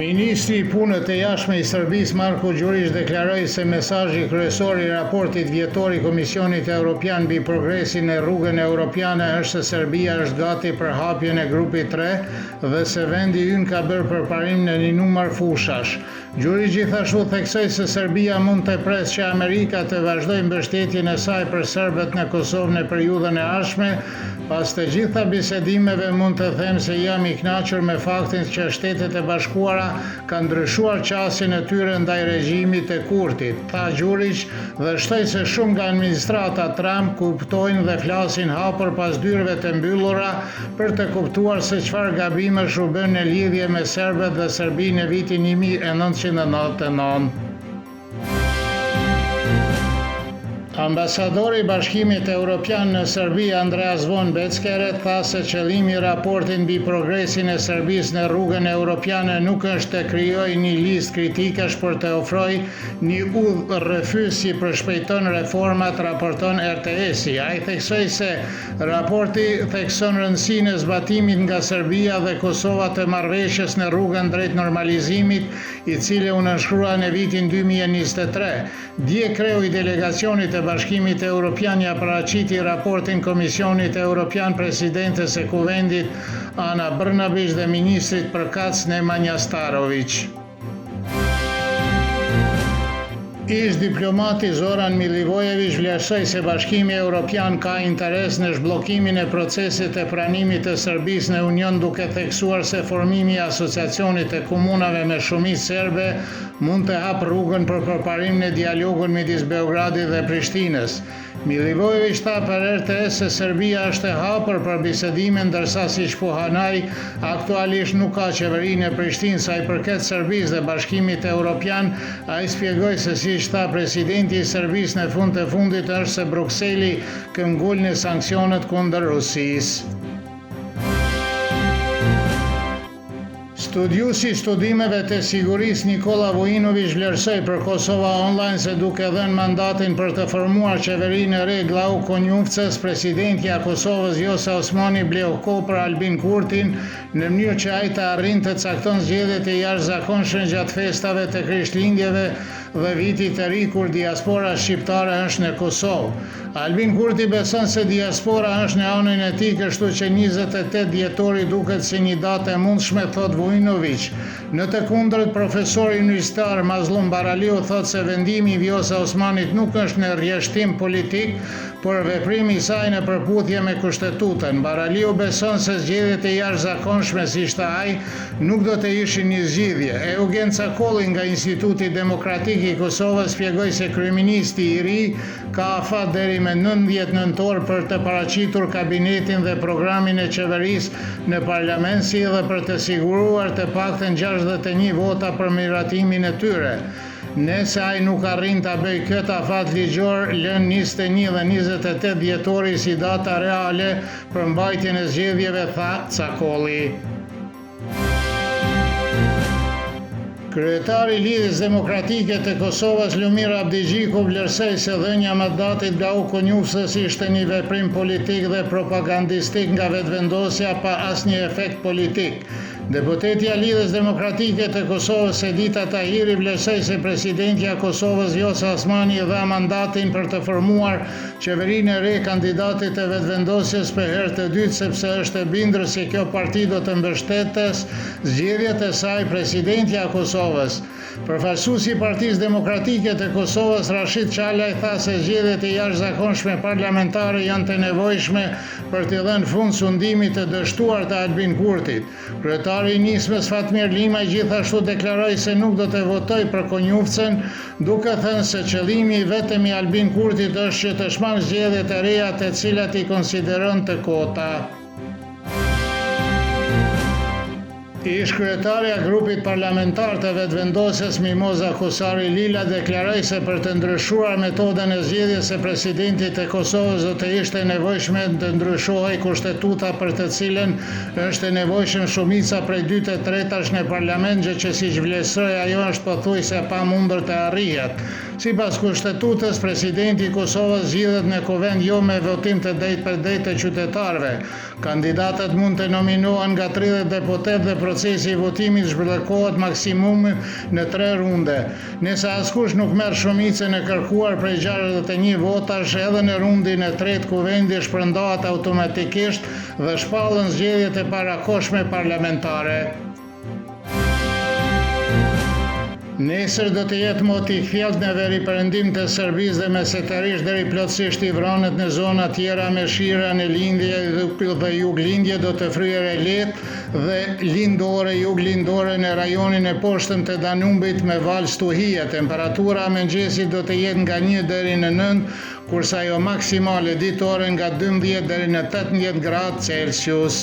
Ministri i Punës të Jashtme i Serbisë Marko Đurić deklaroi se mesazhi kryesor i raportit vjetor i Komisionit Evropian mbi progresin e rrugën evropiane është se Serbia është gati për hapjen e grupit 3 dhe se vendi ynë ka bërë përparim në një numër fushash. Đurić gjithashtu theksoi se Serbia mund të presë që Amerika të vazhdojë mbështetjen e saj për serbët në Kosovë në periudhën e ardhshme. Pas të gjitha bisedimeve mund të them se jam i kënaqur me faktin që Shtetet e Bashkuara kanë ndryshuar qasjen e tyre ndaj regjimit të Kurtit, tha Đurić dhe shtoi se shumë nga administrata Trump kuptojnë dhe flasin hapur pas dyrave të mbyllura për të kuptuar se çfarë gabimesh u bën në lidhje me serbët dhe Serbinë në vitin 1999. Ambasadori i Bashkimit Evropian në Serbi, Andreas von Beckeret, tha se qëllimi i raportit mbi progresin e Serbisë në rrugën evropiane nuk është të krijojë një listë kritikesh për të ofrojë një udhë rrëfys si përshpejton reformat, raporton RTS-i. Ai theksoi se raporti thekson rëndësinë e zbatimit nga Serbia dhe Kosova të marrëveshjes në rrugën drejt normalizimit, i cili u nënshkrua në vitin 2023. Dje kreu i delegacionit të Bashkimit Evropian ja paraqiti raportin Komisionit Evropian presidentes e Kuvendit Ana Brnabić dhe ministrit përkatës Nemanja Starović. Ish diplomati Zoran Milivojević vlerësoi se Bashkimi Evropian ka interes në zhbllokimin e procesit të pranimit të Serbisë në Union, duke theksuar se formimi i asociacionit të komunave me shumicë serbe mund të hapë rrugën për përparimin e dialogut midis Beogradit dhe Prishtinës. Milivojević tha për RTS se Serbia është e hapur për bisedime, ndërsa siç po hanai aktualisht nuk ka qeveri në Prishtinë. Sa i përket Serbisë dhe Bashkimit Evropian, ai shpjegoi se siç tha presidenti i Serbisë në fund të fundit është se Brukseli këmbgulni sanksionet kundër Rusisë. Studiusi i studimeve të sigurisë Nikola Vujinović vlerësoi për Kosova Online se duke dhënë mandatin për të formuar qeverinë e re Glauq Konjufcës, presidentja e Kosovës Vjosa Osmani bleu kohë për Albin Kurtin në mënyrë që ai të arrijë të cakton zgjedhjet e jashtëzakonshme gjatë festave të Krishtlindjeve dhe vitit të ri kur diaspora shqiptare është në Kosovë. Albin Kurti beson se diaspora është në anën e tij, kështu që 28 dhjetori duket si një datë e mundshme, thot Vujinović. Në të kundërt, profesori universitar Mazlum Baraliu thot se vendimi i Vjosa Osmanit nuk është në rrjeshtim politik, por veprimi i saj në përputhje me kushtetutën. Baraliu beson se zgjedhjet e jashtëzakonshme, siç tha ai, nuk do të ishin një zgjidhje. Eugen Cakolli nga Instituti Demokratik i Kosovës shpjegoi se kryeministi i ri ka afat deri me 19 nëntor për të paraqitur kabinetin dhe programin e qeverisë në parlament, si edhe për të siguruar të paktën 61 vota për miratimin e tyre. Nëse ai nuk arrin ta bëjë këtë afat ligjor, lën 21 dhe 28 dhjetori si data reale për mbajtjen e zgjedhjeve, tha Cakolli. Kryetari i Lidhjes Demokratike të Kosovës Lumir Abdigjiku vlerësoi se dhënia e mandatit Glauq Konjufcës ishte një veprim politik dhe propagandistik nga vetëvendosja pa asnjë efekt politik. Deputetja e Lidhjes Demokratike të Kosovës Edita Tahiri vlerësoi se presidentja e Kosovës Vjosa Osmani dha mandatin për të formuar qeverinë e re kandidatit të vetëvendosjes për herë të dytë, sepse është e bindur se kjo parti do të mbështetes zgjedhjet e saj. Presidentja e Kosovës, përfaqësuesi i Partisë Demokratike të Kosovës Rashid Çalaj tha se zgjedhjet e jashtëzakonshme parlamentare janë të nevojshme për të dhënë fund sundimit të dështuar të Albin Kurtit. Kryetari i nismës Fatmir Limaj gjithashtu deklaroi se nuk do të votojë për Konjufcën, duke thënë se qëllimi vetëm i Albin Kurtit është që të shmangë zgjedhjet e reja të cilat i konsideron të kota. Ish kryetaria e grupit parlamentar të vetëvendosjes Mimoza Kusari Lila deklaroi se për të ndryshuar metodën e zgjedhjes së presidentit të Kosovës do të ishte nevojshme të ndryshohej kushtetuta, për të cilën është e nevojshme shumica prej 2/3 në parlament, gjë që siç vlerësoi ajo është pothuajse pa mundur të arrihet. Sipas kushtetutës, presidenti i Kosovës zgjidhet në kuvend jo me votim të drejtë për drejtë të qytetarëve. Kandidatët mund të nominohen nga 30 deputet dhe procesi i votimit zhvillohet maksimumi në 3 runde. Nëse askush nuk merr shumicën e kërkuar prej 61 votash, edhe në rundin e tretë kuvendi shpërndahet automatikisht dhe shpallën zgjedhjet e parakohshme parlamentare. Nesër do të jetë moti i thjellët në veriperëndim të Serbisë dhe mesetërisht deri plotësisht i vranet në zona tjera me shira në lindje dhe juglindje do të fryrë e lehtë dhe lindore, juglindore në rajonin e poshtëm të Danubit me val stuhie. Temperatura mëngjesit do të jetë nga 1 deri në 9, kurse ajo maksimale ditore nga 12 deri në 18 gradë Celsius.